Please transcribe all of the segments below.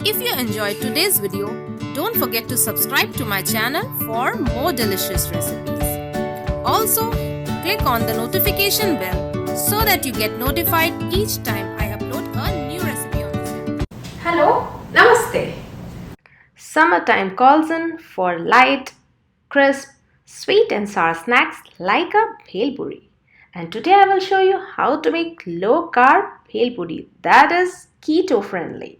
If you enjoyed today's video, don't forget to subscribe to my channel for more delicious recipes. Also, click on the notification bell so that you get notified each time I upload a new recipe on this channel. Hello, Namaste. Summertime calls in for light, crisp, sweet and sour snacks like a Bhelpuri. And today I will show you how to make low carb Bhelpuri that is keto friendly.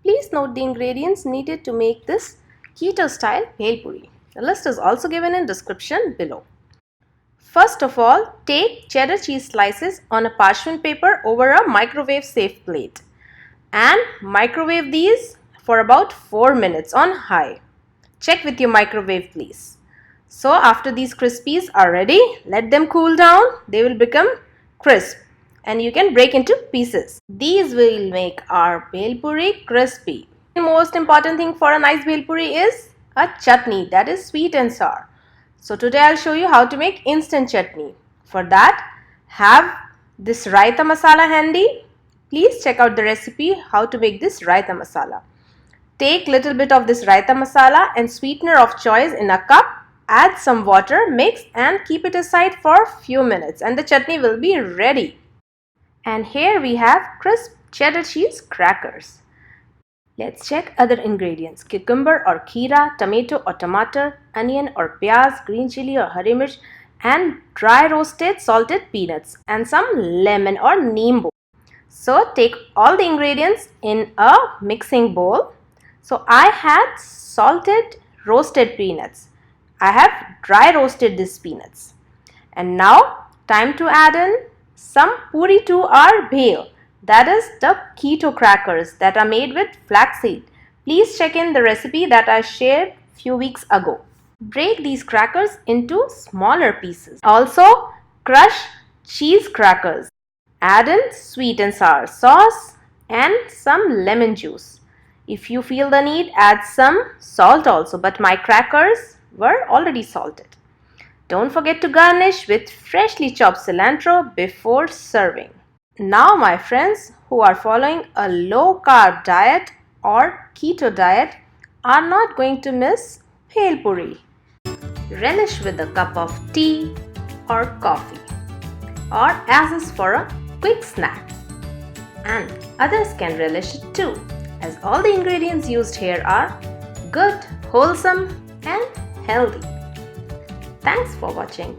Please note the ingredients needed to make this keto style Bhelpuri. The list is also given in description below. First of all, take cheddar cheese slices on a parchment paper over a microwave safe plate and microwave these for about 4 minutes on high. Check with your microwave please. So after these crispies are ready, let them cool down. They will become crisp and you can break into pieces. These will make our Bhelpuri crispy. The most important thing for a nice Bhelpuri is a chutney that is sweet and sour. So today I'll show you how to make instant chutney. For that, have this Raita Masala handy. Please check out the recipe how to make this Raita Masala. Take little bit of this Raita Masala and sweetener of choice in a cup. Add some water, mix and keep it aside for a few minutes and the chutney will be ready. And here we have crisp cheddar cheese crackers. Let's check other ingredients. Cucumber or kheera, tomato or tomato, onion or pyaz, green chilli or hari mirch and dry roasted salted peanuts and some lemon or neem. So take all the ingredients in a mixing bowl. So I had salted roasted peanuts. I have dry roasted these peanuts. And now time to add in some puri to our bhel. That is the Keto Crackers that are made with flaxseed. Please check in the recipe that I shared few weeks ago. Break these crackers into smaller pieces. Also crush cheese crackers. Add in sweet and sour sauce and some lemon juice. If you feel the need, add some salt also, but my crackers were already salted. Don't forget to garnish with freshly chopped cilantro before serving. Now my friends who are following a low carb diet or keto diet are not going to miss Bhelpuri. Relish with a cup of tea or coffee or as is for a quick snack. And others can relish it too, as all the ingredients used here are good, wholesome and healthy. Thanks for watching.